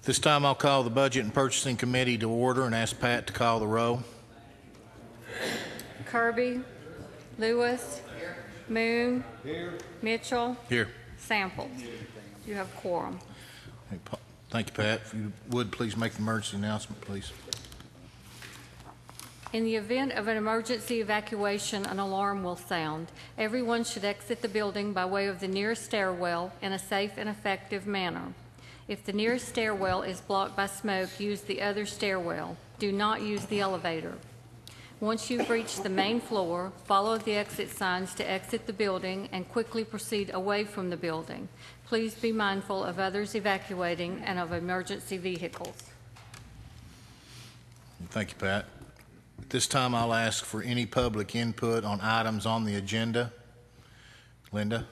This time I'll call the Budget and Purchasing Committee to order and ask Pat to call the roll. Kirby, Lewis, Moon, Mitchell, Here. Sample. You have quorum. Thank you, Pat. If you would, please make the emergency announcement, please. In the event of an emergency evacuation, an alarm will sound. Everyone should exit the building by way of the nearest stairwell in a safe and effective manner. If the nearest stairwell is blocked by smoke, use the other stairwell. Do not use the elevator. Once you've reached the main floor, follow the exit signs to exit the building and quickly proceed away from the building. Please be mindful of others evacuating and of emergency vehicles. Thank you, Pat. At this time, I'll ask for any public input on items on the agenda. Linda?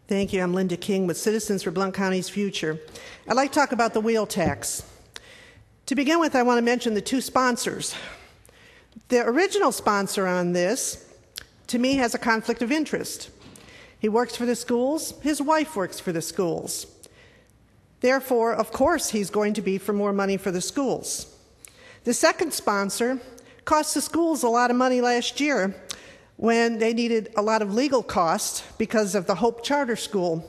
Thank you. I'm Linda King with Citizens for Blount County's Future. I'd like to talk about the wheel tax. To begin with, I want to mention the two sponsors. The original sponsor on this, to me, has a conflict of interest. He works for the schools. His wife works for the schools. Therefore, of course, he's going to be for more money for the schools. The second sponsor cost the schools a lot of money last year when they needed a lot of legal costs because of the Hope Charter School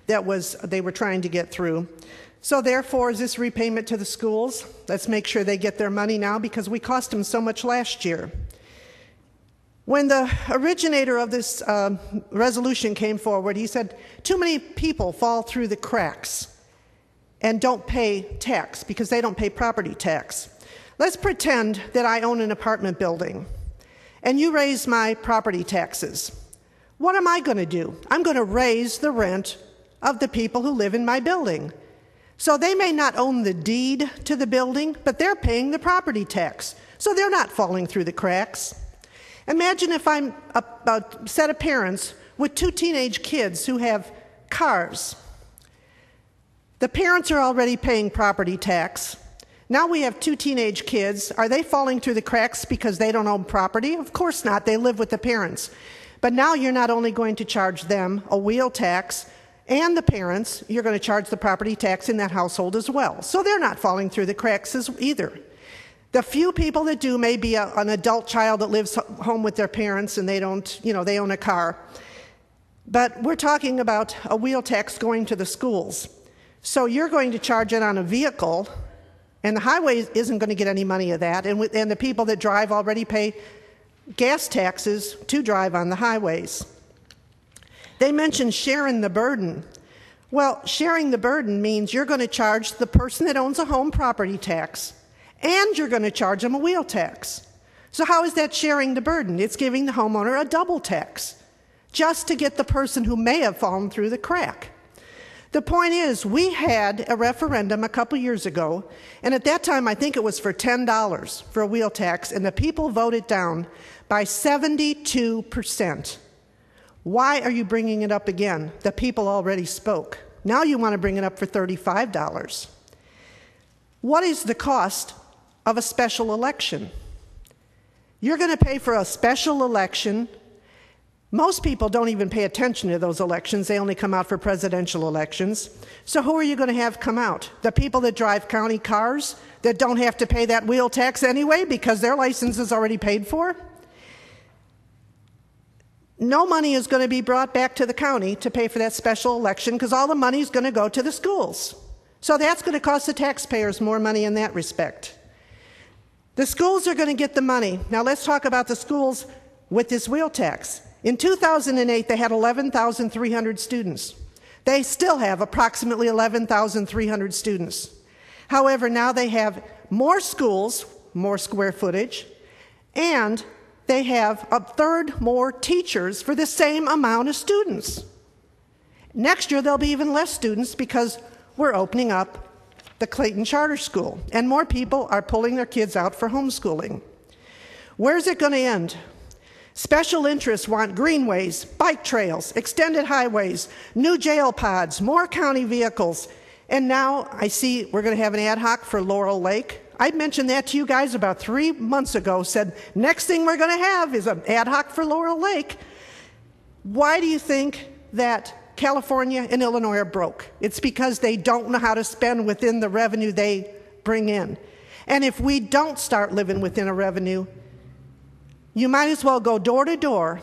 that they were trying to get through. So therefore, is this repayment to the schools? Let's make sure they get their money now because we cost them so much last year. When the originator of this resolution came forward, he said, too many people fall through the cracks and don't pay tax because they don't pay property tax. Let's pretend that I own an apartment building and you raise my property taxes. What am I going to do? I'm going to raise the rent of the people who live in my building. So they may not own the deed to the building, but they're paying the property tax. So they're not falling through the cracks. Imagine if I'm a set of parents with two teenage kids who have cars. The parents are already paying property tax. Now we have two teenage kids. Are they falling through the cracks because they don't own property? Of course not. They live with the parents. But now you're not only going to charge them a wheel tax and the parents, you're going to charge the property tax in that household as well. So they're not falling through the cracks either. The few people that do may be an adult child that lives home with their parents and they don't, they own a car. But we're talking about a wheel tax going to the schools. So you're going to charge it on a vehicle, and the highway isn't going to get any money of that, and the people that drive already pay gas taxes to drive on the highways. They mentioned sharing the burden. Well, sharing the burden means you're going to charge the person that owns a home property tax, and you're going to charge them a wheel tax. So how is that sharing the burden? It's giving the homeowner a double tax, just to get the person who may have fallen through the crack. The point is, we had a referendum a couple years ago, and at that time I think it was for $10 for a wheel tax, and the people voted down by 72%. Why are you bringing it up again? The people already spoke. Now you want to bring it up for $35. What is the cost of a special election? You're going to pay for a special election. Most people don't even pay attention to those elections. They only come out for presidential elections. So who are you going to have come out? The people that drive county cars that don't have to pay that wheel tax anyway because their license is already paid for? No money is going to be brought back to the county to pay for that special election because all the money is going to go to the schools. So that's going to cost the taxpayers more money in that respect. The schools are going to get the money. Now let's talk about the schools with this wheel tax. In 2008, they had 11,300 students. They still have approximately 11,300 students. However, now they have more schools, more square footage, and they have a third more teachers for the same amount of students. Next year, there'll be even less students because we're opening up the Clayton Charter School, and more people are pulling their kids out for homeschooling. Where's it going to end? Special interests want greenways, bike trails, extended highways, new jail pods, more county vehicles. And now I see we're going to have an ad hoc for Laurel Lake. I mentioned that to you guys about 3 months ago, said next thing we're going to have is an ad hoc for Laurel Lake. Why do you think that California and Illinois are broke? It's because they don't know how to spend within the revenue they bring in. And if we don't start living within a revenue, you might as well go door to door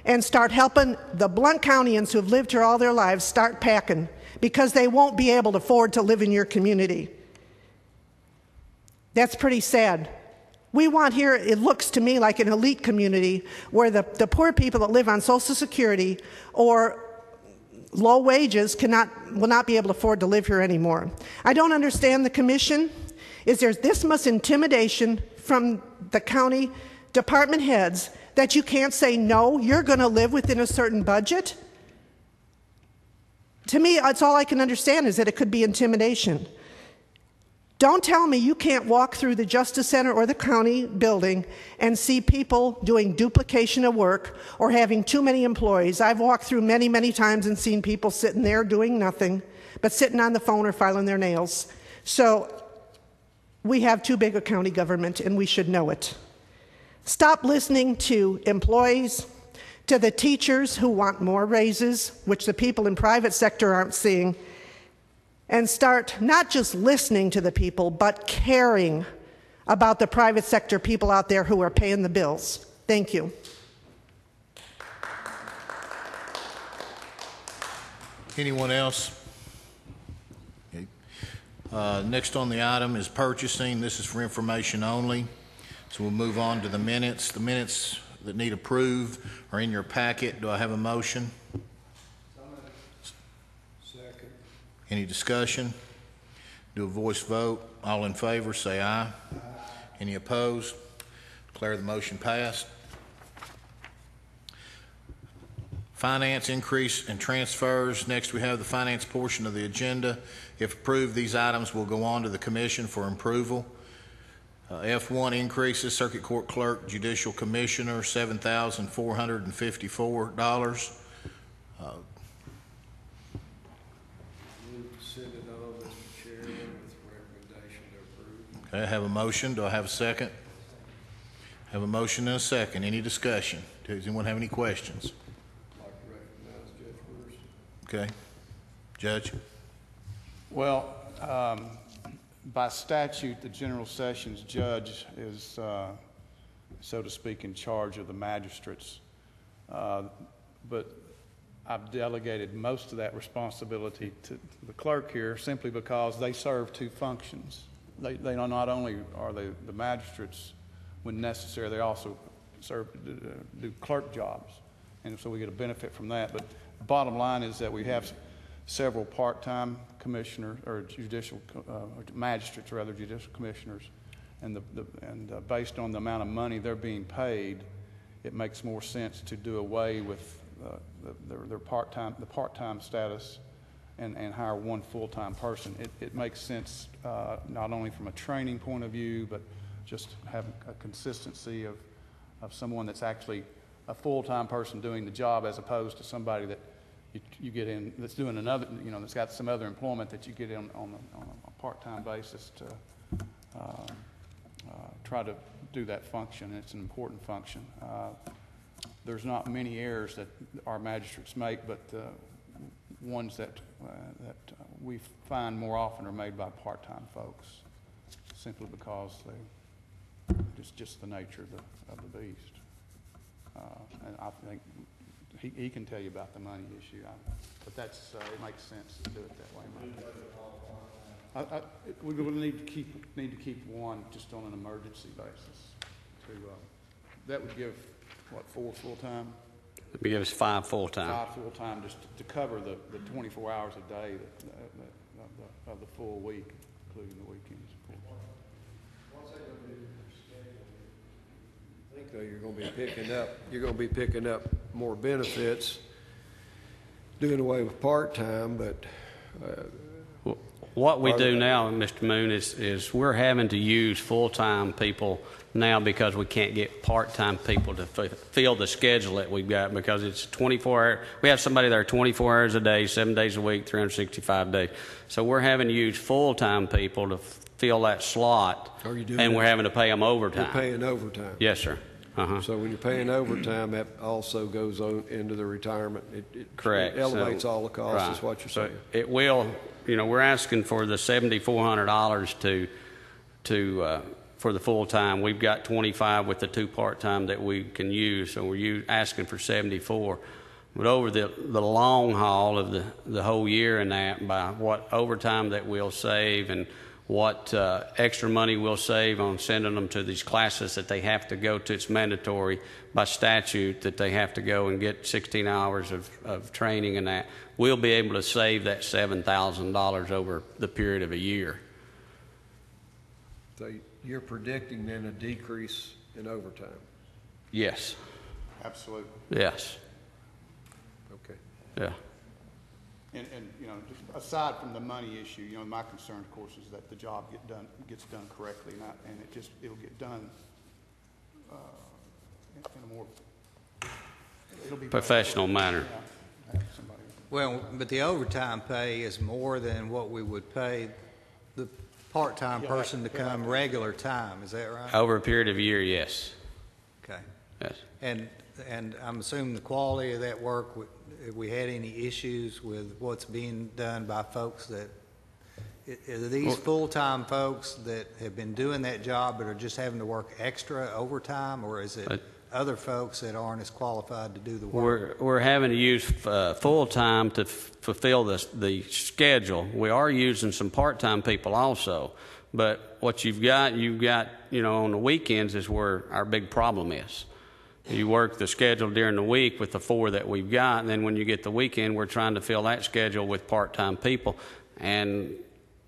and start helping the Blount Countyans who have lived here all their lives start packing, because they won't be able to afford to live in your community. That's pretty sad. We want here, it looks to me like an elite community where the poor people that live on Social Security or low wages will not be able to afford to live here anymore. I don't understand the commission. Is there this much intimidation from the county department heads that you can't say, no, you're going to live within a certain budget? To me, that's all I can understand, is that it could be intimidation. Don't tell me you can't walk through the Justice Center or the county building and see people doing duplication of work or having too many employees. I've walked through many, many times and seen people sitting there doing nothing but sitting on the phone or filing their nails. So we have too big a county government, and we should know it. Stop listening to employees, to the teachers who want more raises, which the people in private sector aren't seeing, and start not just listening to the people, but caring about the private sector people out there who are paying the bills. Thank you. Anyone else? Okay. Next on the item is purchasing. This is for information only. So we'll move on to the minutes. The minutes that need approved are in your packet. Do I have a motion? Second. Any discussion? Do a voice vote. All in favor, say aye. Aye. Any opposed? Declare the motion passed. Finance increase and transfers. Next, we have the finance portion of the agenda. If approved, these items will go on to the commission for approval. F1 increases, Circuit Court Clerk, Judicial Commissioner, $7,454. Move to send it on, Mr. Chairman, with recommendation to approve. Okay, I have a motion. Do I have a second? Have a motion and a second. Any discussion? Does anyone have any questions? I'd like to recognize Judge Wilson. Okay. Judge? Well, by statute, the General Sessions Judge is, so to speak, in charge of the magistrates. But I've delegated most of that responsibility to the clerk here simply because they serve two functions. They not only are they the magistrates when necessary, they also do clerk jobs. And so we get a benefit from that. But the bottom line is that we have several part-time commissioners or magistrates, judicial commissioners, and based on the amount of money they're being paid, it makes more sense to do away with their part-time status and hire one full-time person. It makes sense not only from a training point of view, but just having a consistency of someone that's actually a full-time person doing the job, as opposed to somebody that you get in that's doing another, that's got some other employment that you get in on a part-time basis to try to do that function. It's an important function. There's not many errors that our magistrates make, but ones that we find more often are made by part-time folks, simply because it's just the nature of the beast. And I think he can tell you about the money issue, but that's it makes sense to do it that way. We will need to keep one just on an emergency basis. That would give what, 4 full-time? It would give us 5 full-time. 5 full-time, just to cover the 24 hours a day of the full week, including the weekends, of course. What's that going to do to your schedule? I think though you're going to be picking up more benefits, doing away with part-time, but What we do now, Mr. Moon, is we're having to use full-time people now because we can't get part-time people to fill the schedule that we've got, because it's 24 hours. We have somebody there 24 hours a day, 7 days a week, 365 days. So we're having to use full-time people to fill that slot, Are you doing and that? we're having to pay them overtime. You're paying overtime. Yes, sir. So when you're paying overtime, that also goes on into the retirement. Correct. It elevates So- all the costs, right. is what you're So saying. it will, we're asking for the $7,400 for the full-time. We've got 25 with the 2 part-time that we can use, so we're asking for 74. But over the long haul of the whole year and that, by what overtime that we'll save and what extra money we'll save on sending them to these classes that they have to go to. It's mandatory by statute that they have to go and get 16 hours of training and that. We'll be able to save that $7,000 over the period of a year. So you're predicting then a decrease in overtime? Yes. Absolutely. Yes. Okay. Yeah. And just aside from the money issue, my concern, of course, is that the job gets done correctly, and it'll get done in a more, it'll be Professional manner. Yeah, have somebody. Well, but the overtime pay is more than what we would pay the part-time person to come regular time, is that right? Over a period of a year, yes. Okay. Yes. And I'm assuming the quality of that work, if we had any issues with what's being done by folks that, are these full-time folks that have been doing that job but are just having to work extra overtime, or is it other folks that aren't as qualified to do the work? We're having to use full-time to fulfill the schedule. We are using some part-time people also, but what you've got, on the weekends is where our big problem is. You work the schedule during the week with the 4 that we've got, and then when you get the weekend, we're trying to fill that schedule with part-time people. And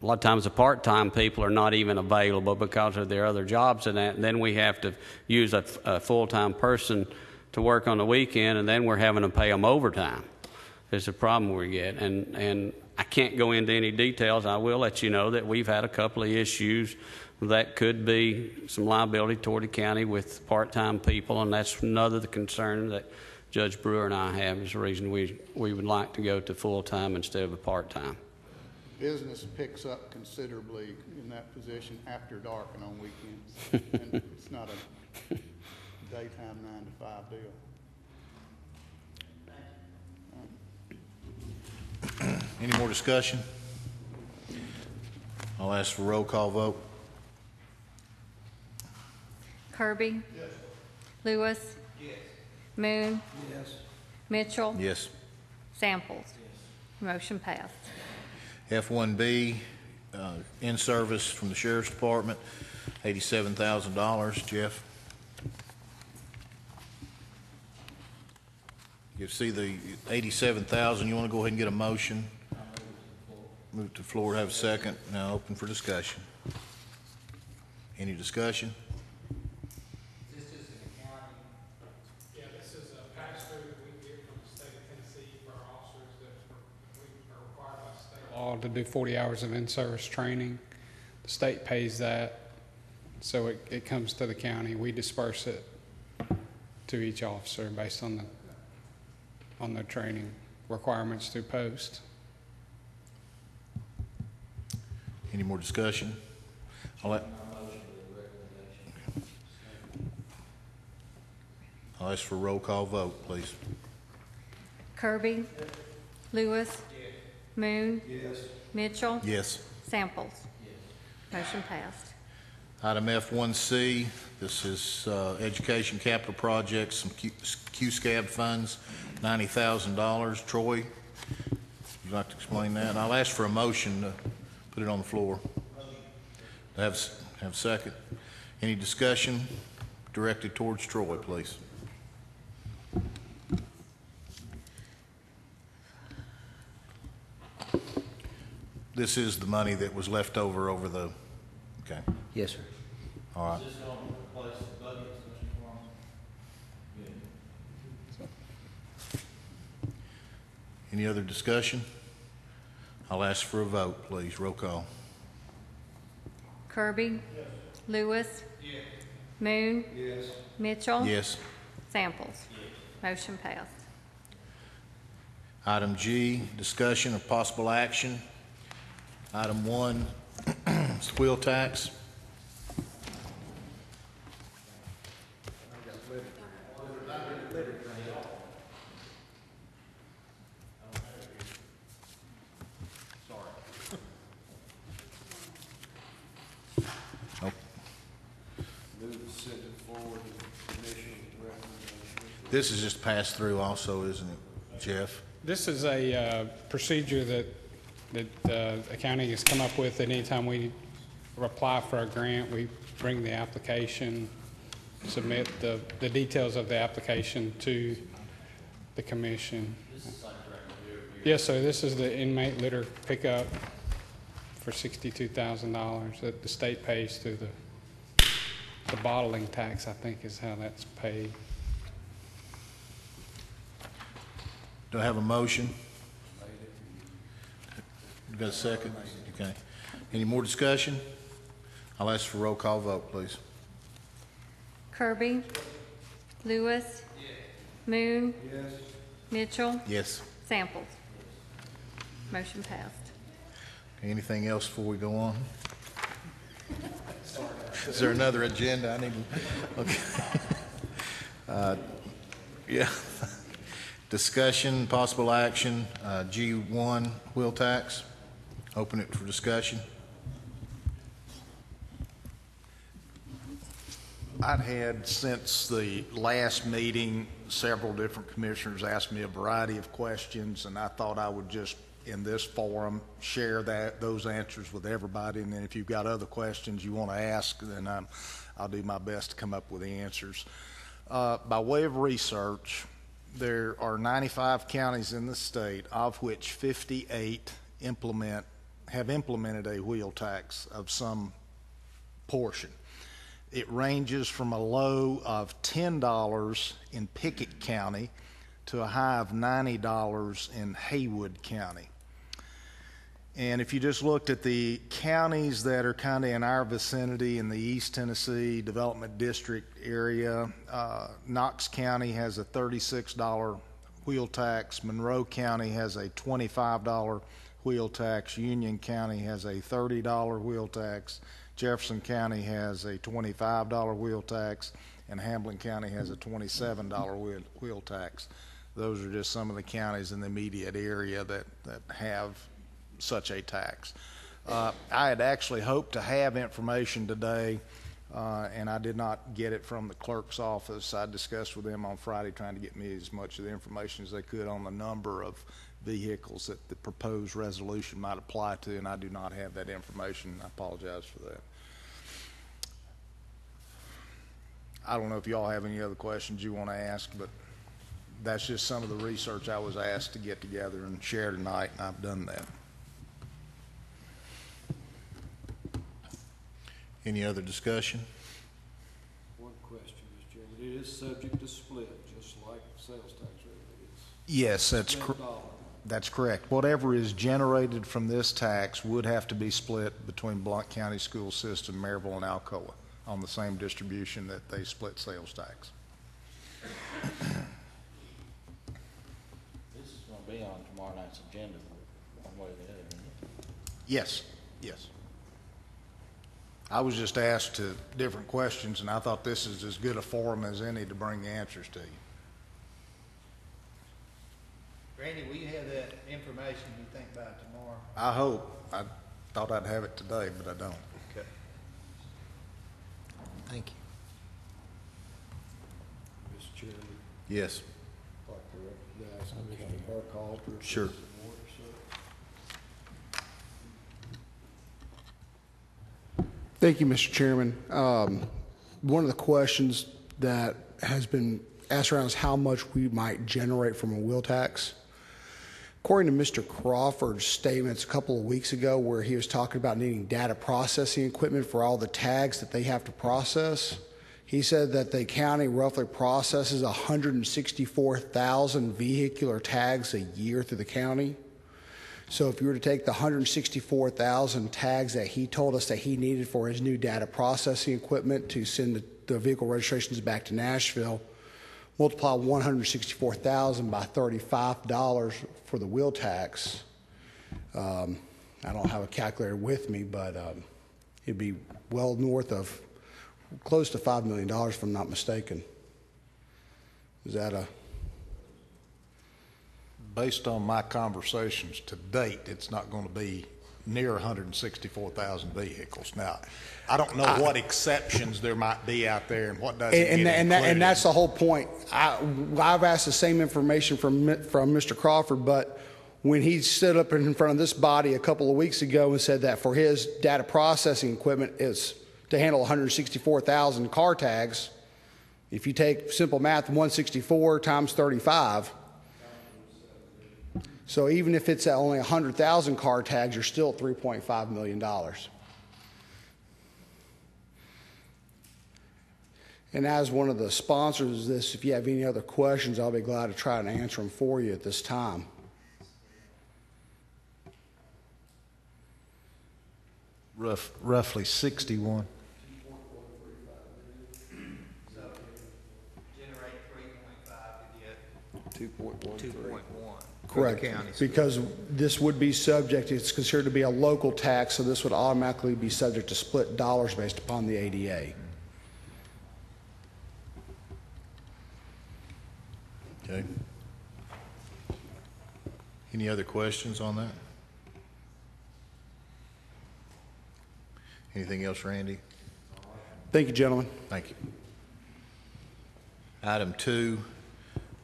a lot of times the part-time people are not even available because of their other jobs and that. And then we have to use a full-time person to work on the weekend, and then we're having to pay them overtime. It's a problem we get. And I can't go into any details. I will let you know that we've had a couple of issues that could be some liability toward the county with part-time people, and that's another concern that Judge Brewer and I have, is the reason we would like to go to full-time instead of a part-time. Business picks up considerably in that position after dark and on weekends. And it's not a daytime 9 to 5 deal. Any more discussion? I'll ask for roll call vote. Kirby? Yes. Lewis? Yes. Moon? Yes. Mitchell? Yes. Samples? Yes. Motion passed. F1B, in-service from the Sheriff's Department, $87,000. Jeff? You see the $87,000, you want to go ahead and get a motion? Move to the floor, have a second. Now open for discussion. Any discussion? This is an accounting. Yeah, this is a pass-through that we get from the state of Tennessee for our officers that we are required by state law to do 40 hours of in-service training. The state pays that, so it comes to the county. We disperse it to each officer based on their training requirements through post. Any more discussion? I'll ask for a roll call vote, please. Kirby? Yes. Lewis? Yes. Moon? Yes. Mitchell? Yes. Samples? Yes. Motion passed. Item F1C, this is Education Capital Projects, some QSCAB funds, $90,000. Troy, would you like to explain that? I'll ask for a motion to put it on the floor. Have a second. Any discussion directed towards Troy, please? This is the money that was left over the, okay, Yes, sir. all right. Is this going to replace the budgets, Mr. Foreman? Any other discussion? I'll ask for a vote, please. Roll call. Kirby? Lewis? Moon? Mitchell? Yes. Samples? Motion passed. Item G, discussion of possible action. Item 1 is wheel tax. This is just pass through also, isn't it, Jeff? This is a procedure that the county has come up with that anytime we apply for a grant, we bring the application, submit the details of the application to the commission. Yes, sir. This is the inmate litter pickup for $62,000 that the state pays through the bottling tax, I think is how that's paid. Do I have a motion? You got a second? Okay. Any more discussion? I'll ask for a roll call vote, please. Kirby? Lewis? Moon? Mitchell? Yes. Samples? Motion passed. Anything else before we go on? Is there another agenda I need to? Okay. Yeah. Discussion, possible action, G1, wheel tax. Open it for discussion. I'd had, since the last meeting, several different commissioners asked me a variety of questions, and I thought I would just, in this forum, share those answers with everybody. And then if you've got other questions you want to ask, then I'll do my best to come up with the answers. By way of research, there are 95 counties in the state, of which 58 have implemented a wheel tax of some portion. It ranges from a low of $10 in Pickett County to a high of $90 in Haywood County. And if you just looked at the counties that are kind of in our vicinity in the East Tennessee Development District area, Knox County has a $36 wheel tax. Monroe County has a $25 wheel tax. Union County has a $30 wheel tax. Jefferson County has a $25 wheel tax. And Hamlin County has a $27 wheel tax. Those are just some of the counties in the immediate area that have such a tax. I had actually hoped to have information today, and I did not get it from the clerk's office. I discussed with them on Friday trying to get me as much of the information as they could on the number of vehicles that the proposed resolution might apply to, and I do not have that information. I apologize for that. I don't know if y'all have any other questions you want to ask, but that's just some of the research I was asked to get together and share tonight, and I've done that. Any other discussion? One question, Mr. Chairman. It is subject to split, just like sales tax rate is. Yes, that's correct. Whatever is generated from this tax would have to be split between Blount County School System, Maryville, and Alcoa on the same distribution that they split sales tax. This is going to be on tomorrow night's agenda, one way or the other, isn't it? Yes, yes. I was just asked to different questions, and I thought this is as good a forum as any to bring the answers to you. Randy, will you have that information you think by tomorrow? I hope. I thought I'd have it today, but I don't. Okay. Thank you. Mr. Chairman, Yes. I'd like to recognize Commissioner Burkhalter. Sure. Thank you, Mr. Chairman. One of the questions that has been asked around is how much we might generate from a wheel tax. According to Mr. Crawford's statements a couple of weeks ago where he was talking about needing data processing equipment for all the tags that they have to process, he said that the county roughly processes 164,000 vehicular tags a year through the county. So if you were to take the 164,000 tags that he told us that he needed for his new data processing equipment to send the vehicle registrations back to Nashville, multiply 164,000 by $35 for the wheel tax. I don't have a calculator with me, but it'd be well north of close to $5 million, if I'm not mistaken. Is that a... Based on my conversations to date, it's not going to be near 164,000 vehicles. Now, I don't know what exceptions there might be out there and what doesn't get included. And that's the whole point. I've asked the same information from Mr. Crawford, but when he stood up in front of this body a couple of weeks ago and said that for his data processing equipment is to handle 164,000 car tags, if you take simple math, 164 times 35, so even if it's at only 100,000 car tags, you're still at $3.5 million. And as one of the sponsors of this, if you have any other questions, I'll be glad to try and answer them for you at this time. Roughly 61. So generate 3.5 to get 2.1. Correct, because this would be subject, it's considered to be a local tax, so this would automatically be subject to split dollars based upon the ADA. Okay. Any other questions on that? Anything else, Randy? Thank you, gentlemen. Thank you. Item 2,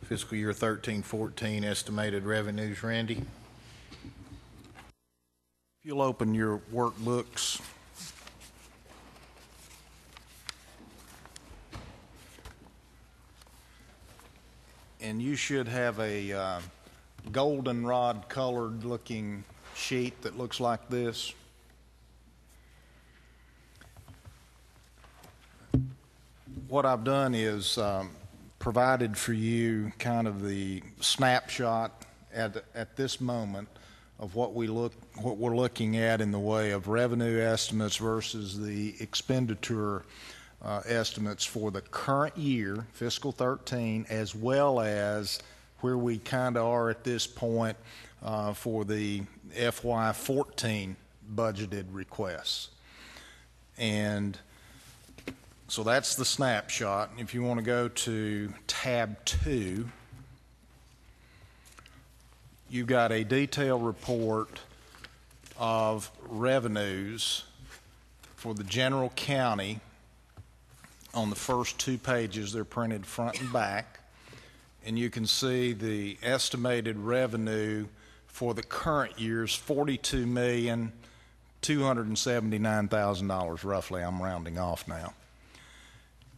fiscal year 13-14 estimated revenues. Randy? If you'll open your workbooks. And you should have a goldenrod colored looking sheet that looks like this. What I've done is provided for you kind of the snapshot at this moment of what we're looking at in the way of revenue estimates versus the expenditure estimates for the current year, fiscal 13, as well as where we kind of are at this point for the FY 14 budgeted requests. And so that's the snapshot. If you want to go to tab 2, you've got a detailed report of revenues for the general county. On the first 2 pages, they're printed front and back, and you can see the estimated revenue for the current year is $42,279,000 roughly. I'm rounding off now.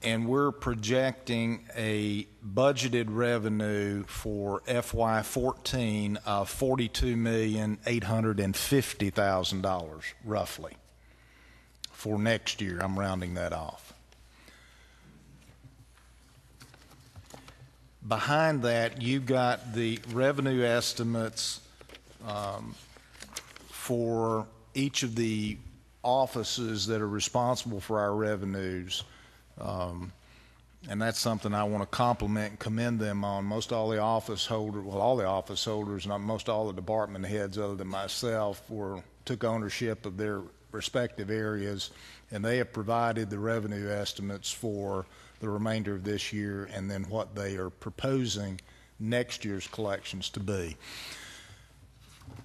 And we're projecting a budgeted revenue for FY 14 of $42,850,000 roughly for next year. I'm rounding that off. Behind that, you've got the revenue estimates for each of the offices that are responsible for our revenues. And that's something I want to compliment and commend them on. Most all the office holders, well, all the office holders, and most all the department heads other than myself took ownership of their respective areas, and they have provided the revenue estimates for the remainder of this year and then what they are proposing next year's collections to be.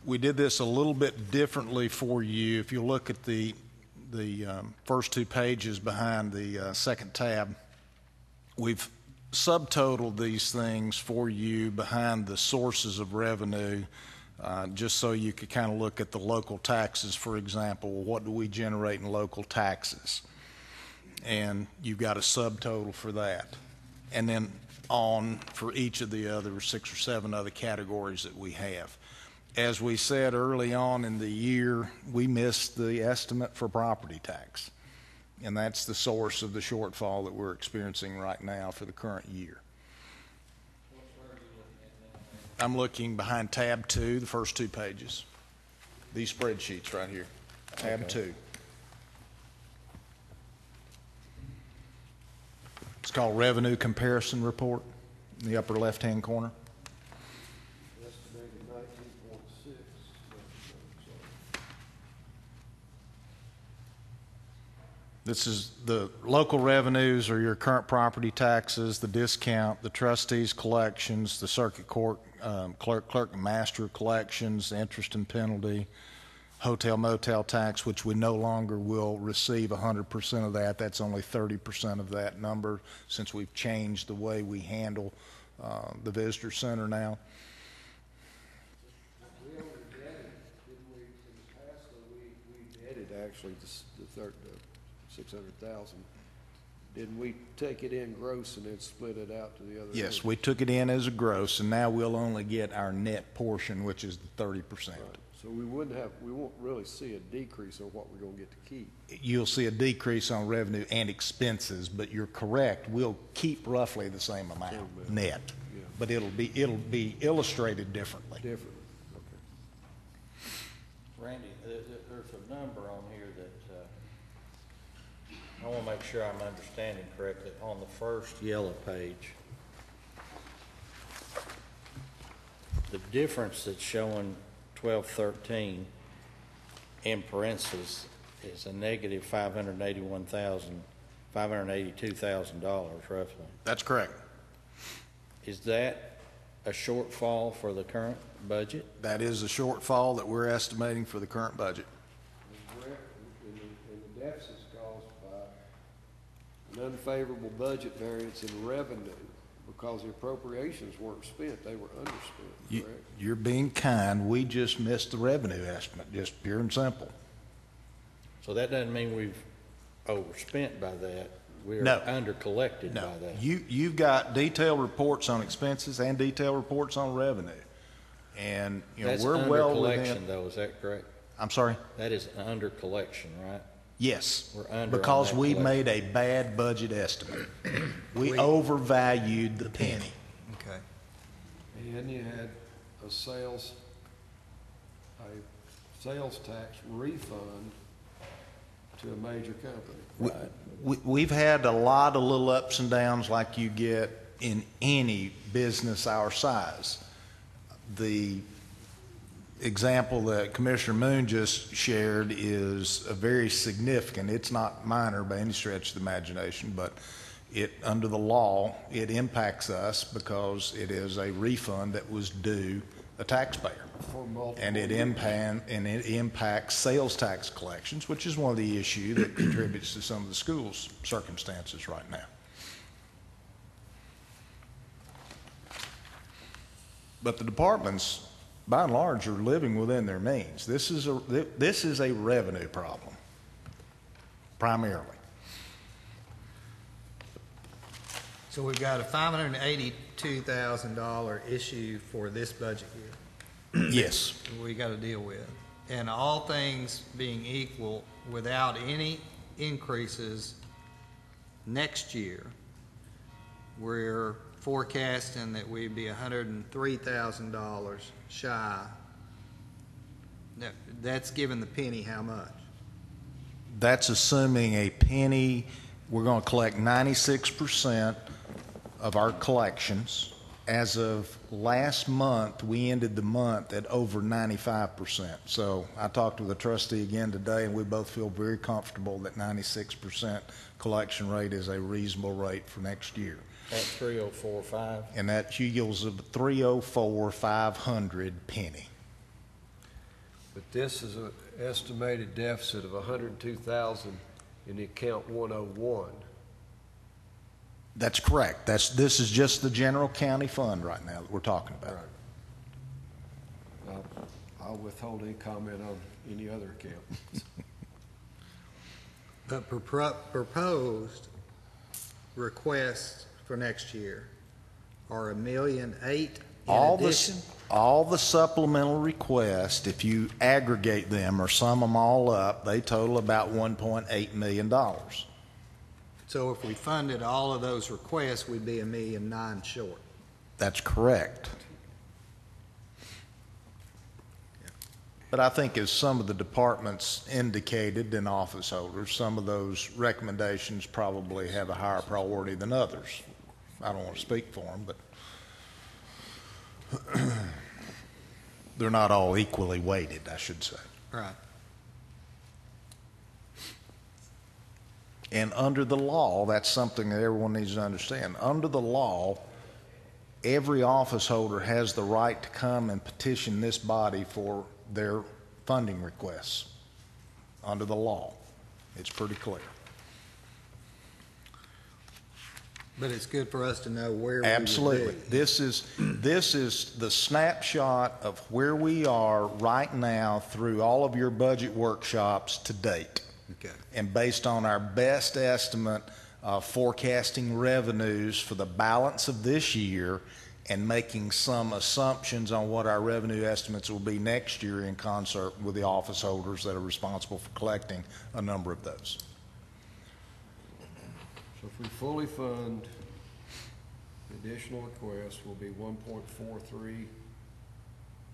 We did this a little bit differently for you. If you look at the first 2 pages behind the second tab, we've subtotaled these things for you behind the sources of revenue, just so you could kind of look at the local taxes, for example. What do we generate in local taxes? And you've got a subtotal for that. And then on for each of the other 6 or 7 other categories that we have. As we said early on in the year, we missed the estimate for property tax. And that's the source of the shortfall that we're experiencing right now for the current year. I'm looking behind tab 2, the first 2 pages. These spreadsheets right here, tab 2. It's called Revenue Comparison Report in the upper left-hand corner. Estimated 19.6. This is the local revenues or your current property taxes, the discount, the trustees' collections, the circuit court clerk and master collections, interest and penalty, hotel motel tax, which we no longer will receive 100% of that. That's only 30% of that number since we've changed the way we handle the visitor center now. We already added, didn't we, in the past, we added actually the 600,000. Didn't we take it in gross and then split it out to the other? Yes, we took it in as a gross, and now we'll only get our net portion, which is the 30%. Right. So we won't really see a decrease on what we're going to get to keep. You'll see a decrease on revenue and expenses, but you're correct. We'll keep roughly the same amount net, Yeah. but it'll be illustrated differently. Differently, okay. Randy, there's a number on here that, I want to make sure I'm understanding correctly. On the first yellow page, the difference that's showing 1213 in parentheses is a negative $582,000 roughly. That's correct. Is that a shortfall for the current budget? That is a shortfall that we're estimating for the current budget. And the deficit's caused by an unfavorable budget variance in revenue because the appropriations weren't spent, they were underspent, correct? You're being kind. We just missed the revenue estimate, just pure and simple. So that doesn't mean we've overspent by that. We're No. under-collected No, by that. you've got detailed reports on expenses and detailed reports on revenue. And, That's we're well under-collection, within. though, is that correct? I'm sorry? That is an under-collection, right? Yes. We're under on Because that we collection. made a bad budget estimate. We overvalued the penny. Okay. And you had a sales tax refund to a major company. We've had a lot of little ups and downs like you get in any business our size. The example that Commissioner Moon just shared is a very significant, it's not minor by any stretch of the imagination, but under the law, it impacts us because it is a refund that was due a taxpayer. And it impacts sales tax collections, which is one of the issues that contributes to some of the schools' circumstances right now. But the departments, by and large, are living within their means. This is a revenue problem, primarily. So we've got a $582,000 issue for this budget year Yes. we got to deal with. And all things being equal, without any increases next year, we're forecasting that we'd be $103,000 shy. Now, that's giving the penny how much? That's assuming a penny. We're going to collect 96% of our collections. As of last month, we ended the month at over 95%. So I talked with a trustee again today, and we both feel very comfortable that 96% collection rate is a reasonable rate for next year. At 304.5? And that yields a 304,500 penny. But this is an estimated deficit of 102,000 in the account 101. That's correct. This is just the general county fund right now that we're talking about. Right. I'll withhold any comment on any other account. But proposed requests for next year are $1.8 million in addition? All the supplemental requests, if you aggregate them or sum them all up, they total about $1.8 million. So if we funded all of those requests, we'd be $1.9 million short. That's correct. But I think as some of the departments indicated and office holders, some of those recommendations probably have a higher priority than others. I don't want to speak for them, but they're not all equally weighted, I should say. Right. And under the law, that's something that everyone needs to understand. Under the law, every office holder has the right to come and petition this body for their funding requests. Under the law. It's pretty clear. But it's good for us to know where Absolutely. we would be. This is the snapshot of where we are right now through all of your budget workshops to date. Okay. And based on our best estimate of forecasting revenues for the balance of this year and making some assumptions on what our revenue estimates will be next year in concert with the office holders that are responsible for collecting a number of those. So if we fully fund, the additional request will be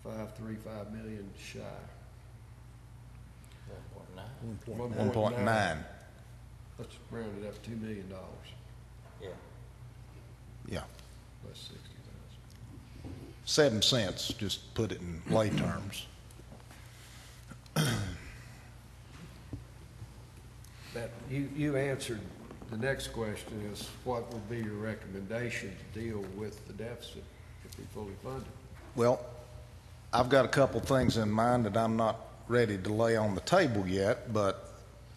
1.43535 million shy. 1.9. 1.9. Let's round it up, $2 million, Yeah. Yeah. less 60,000. 7 cents, just put it in lay terms. That, you answered, the next question is, what would be your recommendation to deal with the deficit if we fully funded? Well, I've got a couple things in mind that I'm not ready to lay on the table yet, but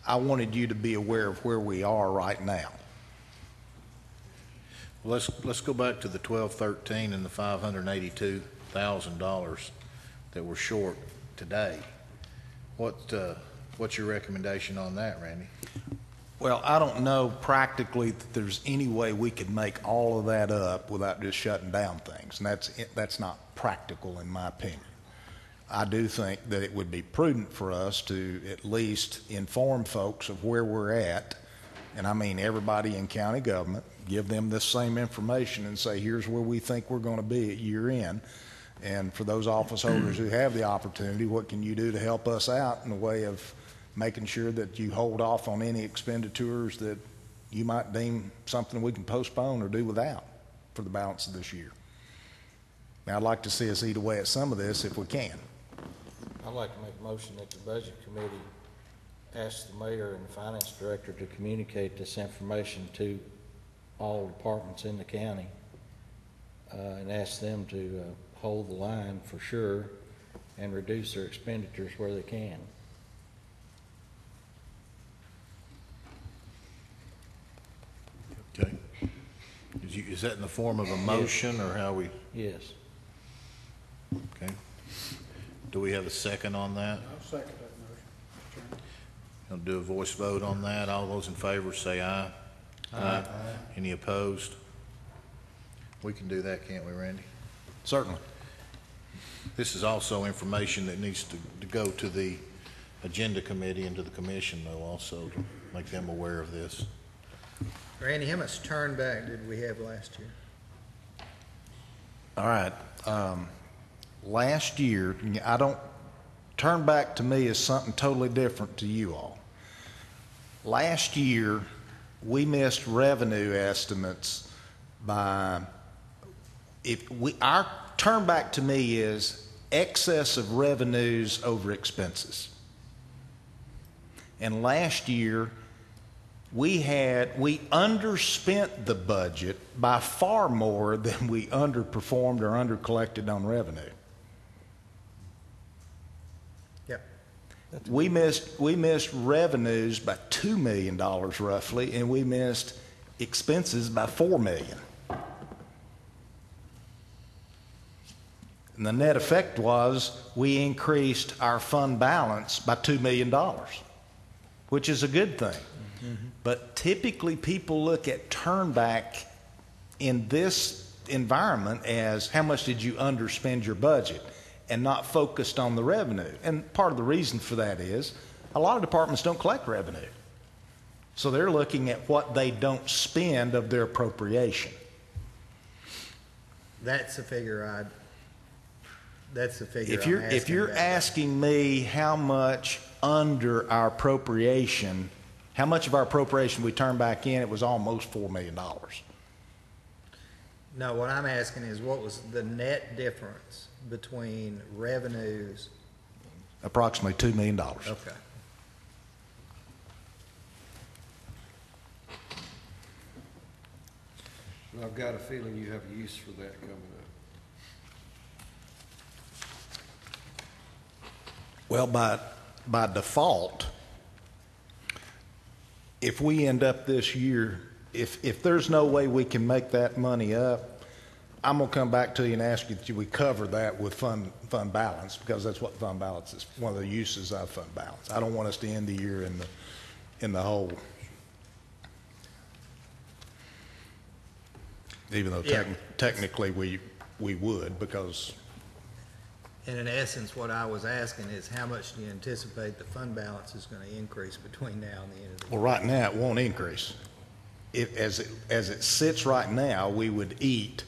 I wanted you to be aware of where we are right now. Let's go back to the 1213 and the $582,000 that we're short today. What's your recommendation on that, Randy? Well, I don't know practically that there's any way we could make all of that up without just shutting down things, and that's not practical in my opinion. I do think that it would be prudent for us to at least inform folks of where we're at, and I mean everybody in county government, give them this same information and say, here's where we think we're going to be at year end. And for those office holders who have the opportunity, what can you do to help us out in the way of making sure that you hold off on any expenditures that you might deem something we can postpone or do without for the balance of this year? Now, I'd like to see us eat away at some of this if we can. I'd like to make a motion that the Budget Committee ask the mayor and the finance director to communicate this information to all departments in the county and ask them to hold the line for sure and reduce their expenditures where they can. Okay. Is that in the form of a motion or how we? Yes. Okay. Do we have a second on that? I'll second that motion, Mr. Chairman. I'll do a voice vote on that. All those in favor say aye. Aye. Any opposed? We can do that, can't we, Randy? Certainly. This is also information that needs to go to the agenda committee and to the commission, though, also to make them aware of this. Randy, how much turnback did we have last year? All right. Last year, turn back to me is something totally different to you all. Last year, we missed revenue estimates by, our turn back to me is excess of revenues over expenses. And last year, we underspent the budget by far more than we underperformed or undercollected on revenue. Yep. We missed revenues by $2 million roughly, and we missed expenses by $4 million. And the net effect was we increased our fund balance by $2 million, which is a good thing. Mm-hmm. But typically people look at turnback in this environment as how much did you underspend your budget and not focused on the revenue. And part of the reason for that is a lot of departments don't collect revenue. So they're looking at what they don't spend of their appropriation. That's the figure That's the figure If I'm you're, asking if you're about. asking me how much under our appropriation, how much of our appropriation we turned back in, it was almost $4 million. No, what I'm asking is what was the net difference between revenues? Approximately $2 million. Okay. And I've got a feeling you have use for that coming up. Well, by default, if we end up this year, if there's no way we can make that money up, I'm gonna come back to you and ask you that we cover that with fund balance, because that's what fund balance is, one of the uses of fund balance. I don't want us to end the year in the hole. Even though Yeah. technically we would, because And in essence, what I was asking is how much do you anticipate the fund balance is going to increase between now and the end of the year? well, right now, it won't increase. As it sits right now, we would eat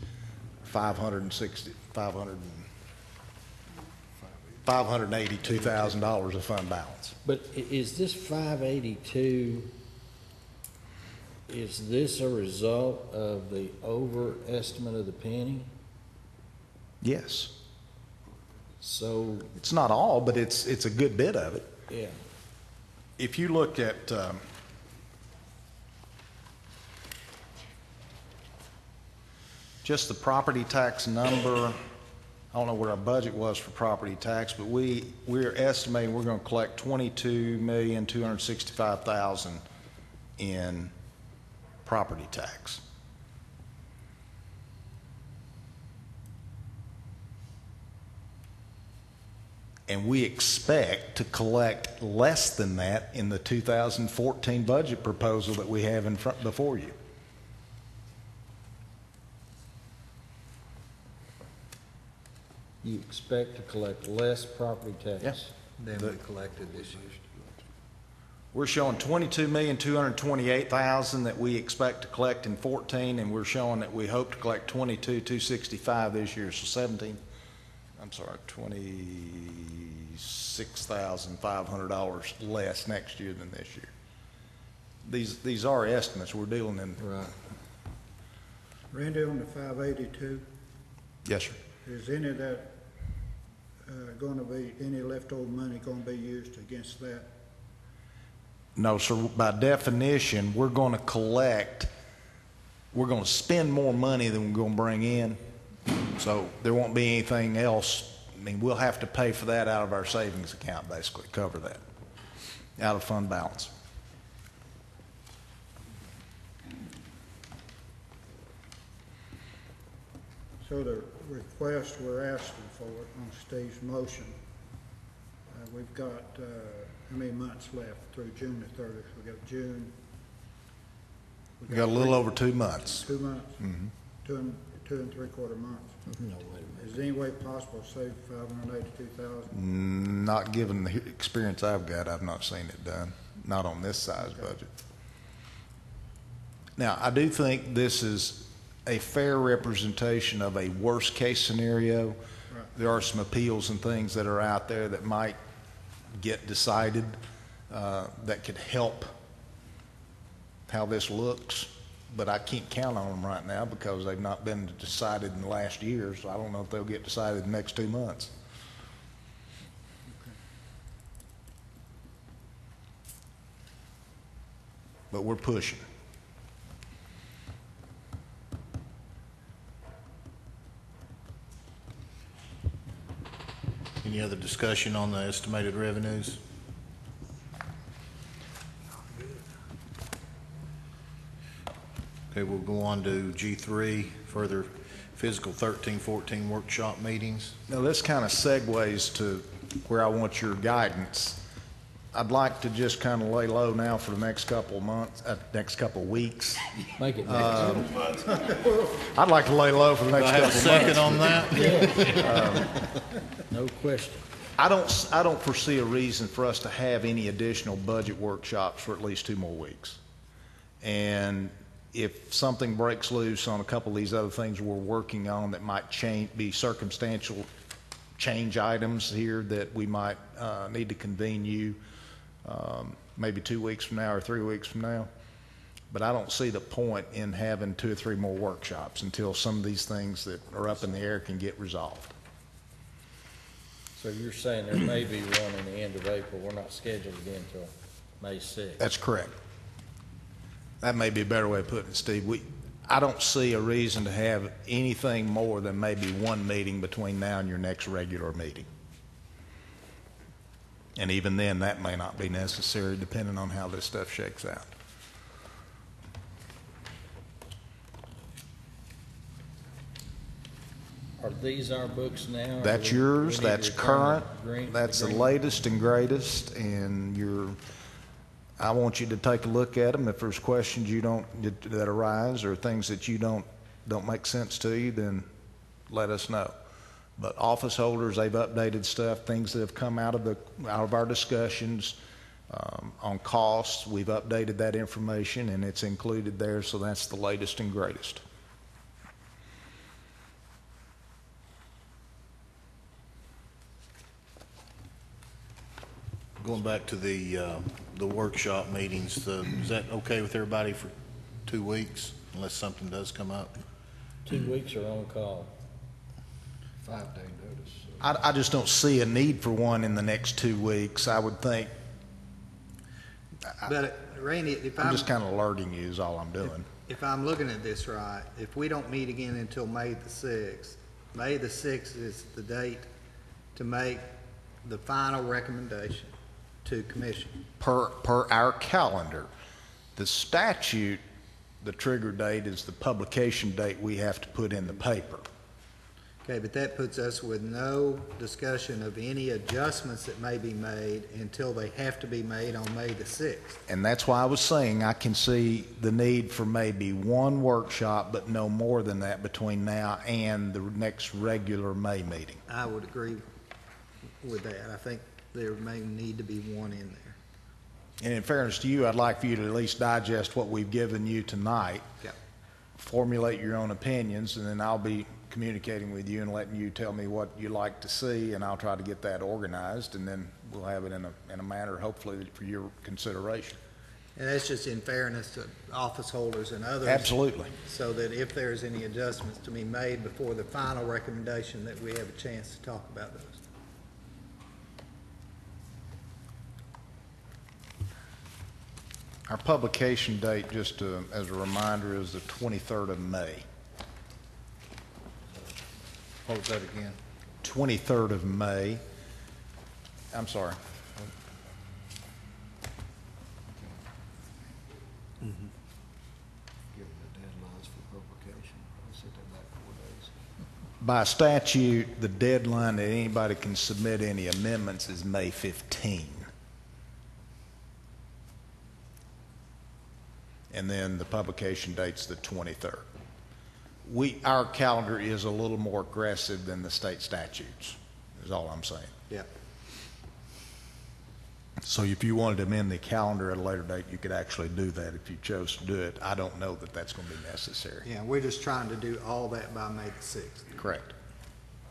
$582,000 of fund balance. But is this 582, is this a result of the overestimate of the penny? Yes. So, It's not all, but it's a good bit of it. yeah, If you look at, just the property tax number, I don't know what our budget was for property tax, but we're estimating we're gonna collect $22,265,000 in property tax. And we expect to collect less than that in the 2014 budget proposal that we have in front before you. you expect to collect less property tax? Yes. Than we collected this year. We're showing $22,228,000 that we expect to collect in 14, and we're showing that we hope to collect $22,265 this year, so $26,500 less next year than this year. These are estimates. We're dealing in. Right. Randy, on the 582, Yes, sir. is any of that going to be, any leftover money going to be used against that? No, sir. By definition, we're going to spend more money than we're going to bring in. So there won't be anything else. I mean, we'll have to pay for that out of our savings account, basically, cover that, out of fund balance. So the request we're asking for on Steve's motion, we've got, how many months left through June the 30th? We got June. We got a little over 2 months. 2 months? Mhm. Two and 3/4 months. No, wait a minute. Is there any way possible to save 582,000? Not given the experience I've got, I've not seen it done, not on this size budget. Now, I do think this is a fair representation of a worst-case scenario. Right. There are some appeals and things that are out there that might get decided that could help how this looks, but I can't count on them right now because they've not been decided in the last year, so I don't know if they'll get decided in the next 2 months. But we're pushing. Any other discussion on the estimated revenues? Okay, we'll go on to G3, further fiscal 13-14 workshop meetings. Now, this kind of segues to where I want your guidance. I'd like to just kind of lay low now for the next couple of months, next couple of weeks. Make it I'd like to lay low for the next Do I couple have of a months. second on that? no question. I don't foresee a reason for us to have any additional budget workshops for at least 2 more weeks. And if something breaks loose on a couple of these other things we're working on that might be circumstantial change items here that we might need to convene you maybe 2 weeks from now or 3 weeks from now. But I don't see the point in having 2 or 3 more workshops until some of these things that are up in the air can get resolved. So you're saying there may be one in the end of April, we're not scheduled again until May 6th? That's correct. That may be a better way of putting it, Steve. I don't see a reason to have anything more than maybe one meeting between now and your next regular meeting. And even then, that may not be necessary depending on how this stuff shakes out. Are these our books now? That's yours, that's current, that's the latest and greatest, and I want you to take a look at them. If there's questions that arise or things that you don't make sense to you, then let us know. But office holders, they've updated stuff, things that have come out of our discussions on costs. We've updated that information and it's included there, so that's the latest and greatest. Going back to the workshop meetings, is that okay with everybody for 2 weeks, unless something does come up? 2 weeks are on call. 5-day notice. I just don't see a need for one in the next 2 weeks. I would think. But Randy, if I'm just kind of alerting you is all I'm doing. If I'm looking at this right, if we don't meet again until May the 6th, May the 6th is the date to make the final recommendation to commission. Per our calendar. The statute, the trigger date is the publication date we have to put in the paper. Okay, but that puts us with no discussion of any adjustments that may be made until they have to be made on May the 6th. And that's why I was saying I can see the need for maybe one workshop, but no more than that between now and the next regular May meeting. I would agree with that. I think there may need to be one in there. And in fairness to you, I'd like for you to at least digest what we've given you tonight. Yeah. Formulate your own opinions, and then I'll be communicating with you and letting you tell me what you like to see, and I'll try to get that organized, and then we'll have it in a manner hopefully for your consideration. And that's just in fairness to office holders and others. Absolutely. So that if there's any adjustments to be made before the final recommendation, that we have a chance to talk about those. Our publication date, just as a reminder, is the 23rd of May. What was that again? 23rd of May. I'm sorry. Given the deadlines for publication, I'll set that back 4 days. By statute, the deadline that anybody can submit any amendments is May 15. And then the publication date's the 23rd. Our calendar is a little more aggressive than the state statutes, is all I'm saying. Yeah. So if you wanted to amend the calendar at a later date, you could actually do that if you chose to do it. I don't know that that's going to be necessary. Yeah, we're just trying to do all that by May the 6th. Correct.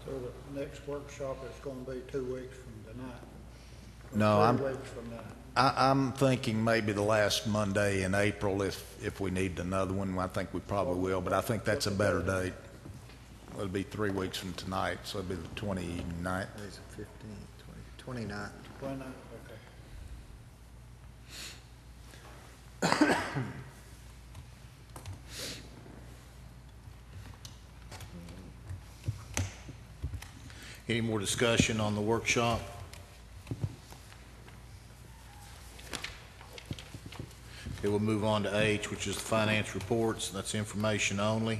So the next workshop is going to be 2 weeks from tonight? Or No, 3 weeks from now? I'm thinking maybe the last Monday in April if we need another one. I think we probably will, but I think that's a better date. It'll be 3 weeks from tonight, so it'll be the 29th. Today's the 15th, 29th. 29, okay. Any more discussion on the workshop? Okay, we'll move on to H, which is the finance reports. That's information only.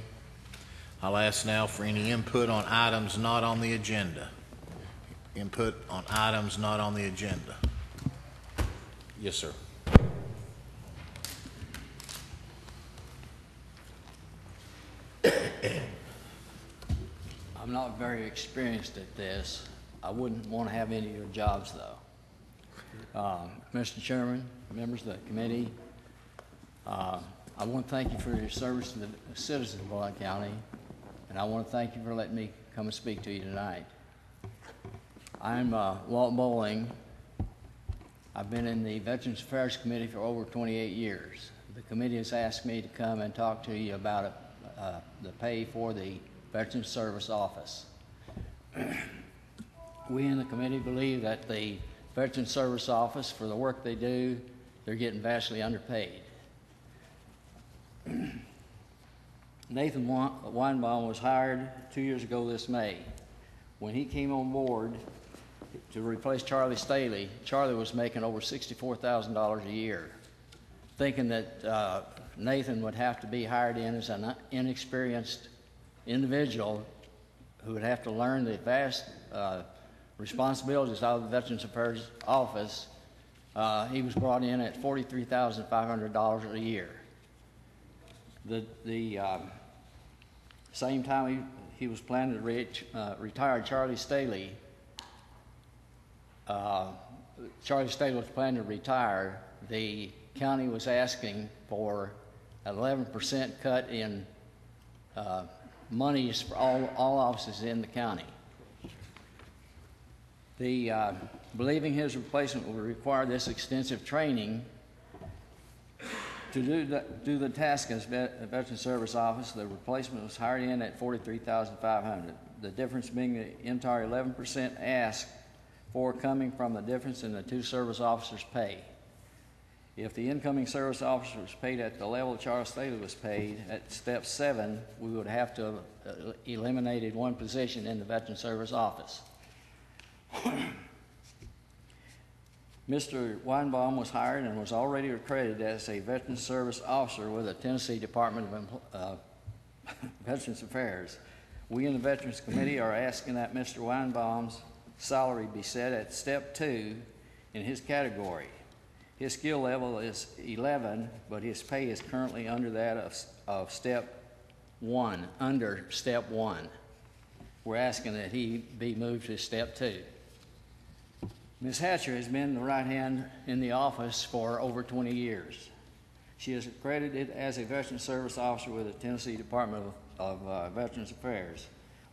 I'll ask now for any input on items not on the agenda. Input on items not on the agenda. Yes, sir. I'm not very experienced at this. I wouldn't want to have any of your jobs, though. Mr. Chairman, members of the committee, I want to thank you for your service to the citizens of Blount County, and I want to thank you for letting me come and speak to you tonight. I'm Walt Bowling. I've been in the Veterans Affairs Committee for over 28 years. The committee has asked me to come and talk to you about the pay for the Veterans Service Office. We in the committee believe that the Veterans Service Office, for the work they do, they're getting vastly underpaid. Nathan Weinbaum was hired 2 years ago this May. When he came on board to replace Charlie Staley, Charlie was making over $64,000 a year. Thinking that Nathan would have to be hired in as an inexperienced individual who would have to learn the vast responsibilities of the Veterans Affairs Office, he was brought in at $43,500 a year. The same time he was planning to retire Charlie Staley, Charlie Staley was planning to retire. The county was asking for an 11% cut in monies for all offices in the county. Believing his replacement would require this extensive training to do the task as Veteran Service Office, the replacement was hired in at $43,500. The difference being the entire 11% ask for coming from the difference in the two service officers' pay. If the incoming service officer was paid at the level Charles Staley was paid, at step 7, we would have to have eliminated one position in the Veteran Service Office. Mr. Weinbaum was hired and was already accredited as a Veteran Service Officer with the Tennessee Department of Veterans Affairs. We in the Veterans Committee are asking that Mr. Weinbaum's salary be set at step 2 in his category. His skill level is 11, but his pay is currently under that of step 1, under step 1. We're asking that he be moved to step 2. Ms. Hatcher has been the right hand in the office for over 20 years. She is accredited as a Veteran Service Officer with the Tennessee Department of Veterans Affairs.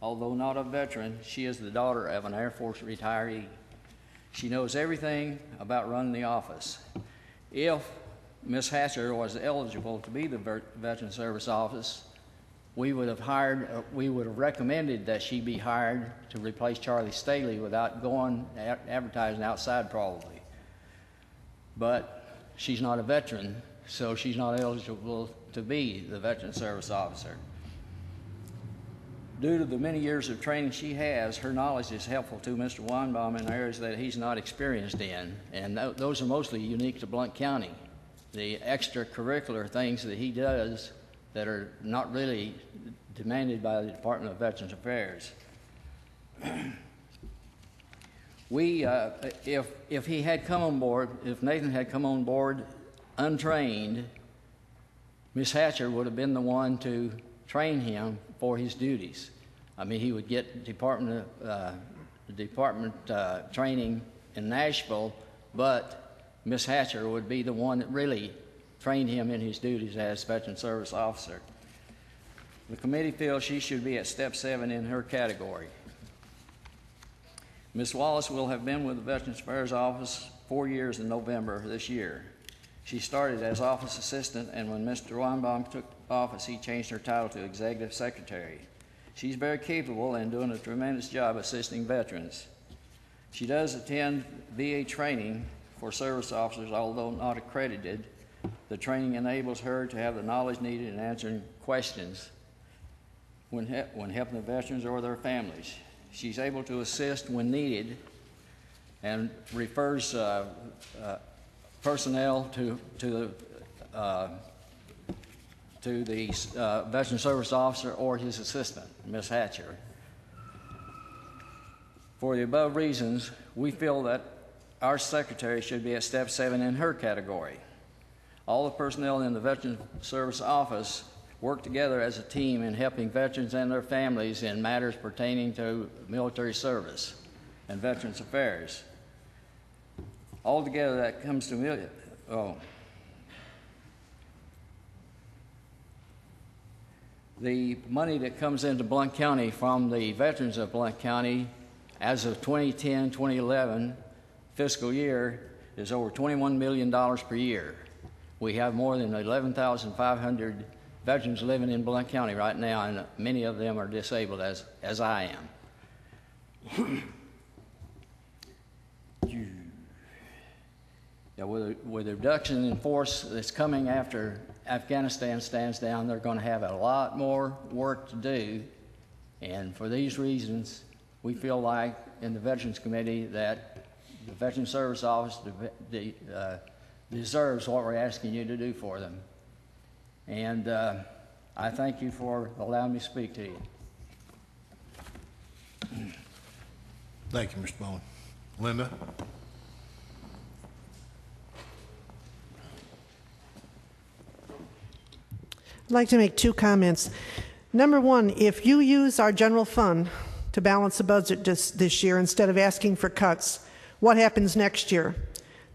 Although not a veteran, she is the daughter of an Air Force retiree. She knows everything about running the office. If Ms. Hatcher was eligible to be the Veteran Service Office, we would have recommended that she be hired to replace Charlie Staley without going advertising outside probably. But she's not a veteran, so she's not eligible to be the Veteran Service Officer. Due to the many years of training she has, her knowledge is helpful to Mr. Weinbaum in areas that he's not experienced in, and those are mostly unique to Blount County. The extracurricular things that he does that are not really demanded by the Department of Veterans Affairs. If he had come on board, if Nathan had come on board untrained, Ms. Hatcher would have been the one to train him for his duties. I mean, he would get department training in Nashville, but Ms. Hatcher would be the one that really trained him in his duties as Veteran Service Officer. The committee feels she should be at step 7 in her category. Ms. Wallace will have been with the Veterans Affairs Office 4 years in November this year. She started as office assistant, and when Mr. Weinbaum took office, he changed her title to executive secretary. She's very capable and doing a tremendous job assisting veterans. She does attend VA training for service officers, although not accredited. The training enables her to have the knowledge needed in answering questions when helping the veterans or their families. She's able to assist when needed and refers personnel to the Veteran Service Officer or his assistant, Ms. Hatcher. For the above reasons, we feel that our secretary should be at step 7 in her category. All the personnel in the Veteran Service Office work together as a team in helping veterans and their families in matters pertaining to military service and Veterans Affairs. Altogether, that comes to the money that comes into Blount County from the veterans of Blount County as of 2010, 2011 fiscal year is over $21 million per year. We have more than 11,500 veterans living in Blount County right now, and many of them are disabled, as I am. Yeah, with the reduction in force that's coming after Afghanistan stands down, they're going to have a lot more work to do. And for these reasons, we feel like in the Veterans Committee that the Veteran Service Office deserves what we're asking you to do for them. And I thank you for allowing me to speak to you. Thank you, Mr. Bowen. Linda? I'd like to make two comments. Number one, if you use our general fund to balance the budget this year instead of asking for cuts, what happens next year?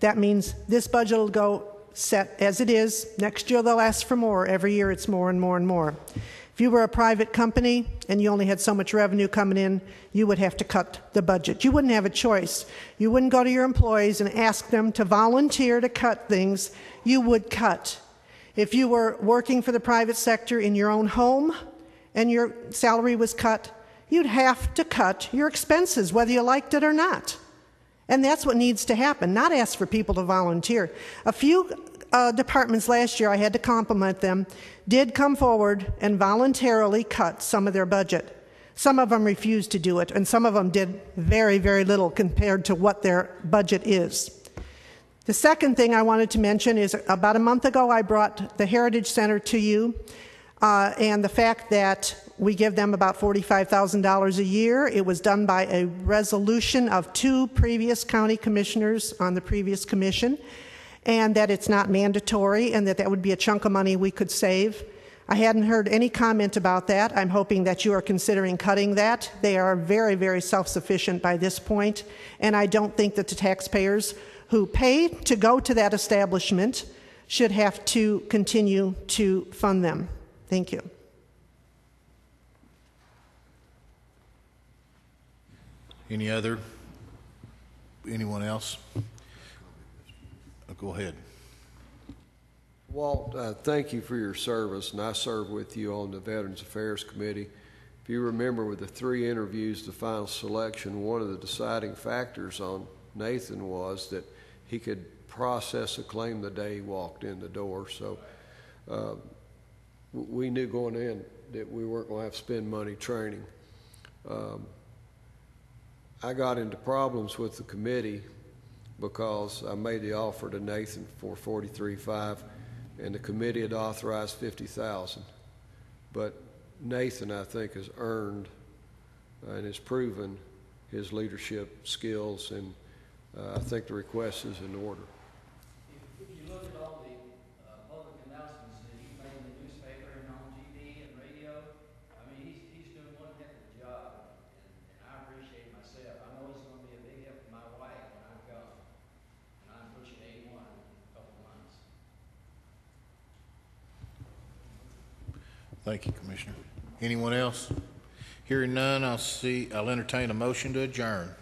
That means this budget will go set as it is. Next year they'll ask for more. Every year it's more and more and more. If you were a private company and you only had so much revenue coming in, you would have to cut the budget. You wouldn't have a choice. You wouldn't go to your employees and ask them to volunteer to cut things. You would cut. If you were working for the private sector in your own home and your salary was cut, you'd have to cut your expenses, whether you liked it or not. And that's what needs to happen, not ask for people to volunteer. A few departments last year, I had to compliment them, did come forward and voluntarily cut some of their budget. Some of them refused to do it, and some of them did very, very little compared to what their budget is. The second thing I wanted to mention is about a month ago I brought the Heritage Center to you, and the fact that we give them about $45,000 a year. It was done by a resolution of 2 previous county commissioners on the previous commission, and that it's not mandatory, and that would be a chunk of money we could save. I hadn't heard any comment about that. I'm hoping that you are considering cutting that. They are very, very self-sufficient by this point, and I don't think that the taxpayers who pay to go to that establishment should have to continue to fund them. Thank you. Anyone else? Go ahead. Walt, thank you for your service, and I served with you on the Veterans Affairs Committee. If you remember, with the 3 interviews, the final selection, one of the deciding factors on Nathan was that he could process a claim the day he walked in the door. So we knew going in that we weren't going to have to spend money training. I got into problems with the committee because I made the offer to Nathan for $43,500, and the committee had authorized $50,000. But Nathan, I think, has earned and has proven his leadership skills, and I think the request is in order. If you look at all the public announcements that he's made in the newspaper and on TV and radio, I mean, he's doing one heck of a job, and I appreciate myself. I know he's going to be a big help to my wife when I'm gone, and I'm pushing 81 in a couple of months. Thank you, Commissioner. Anyone else? Hearing none, I'll entertain a motion to adjourn.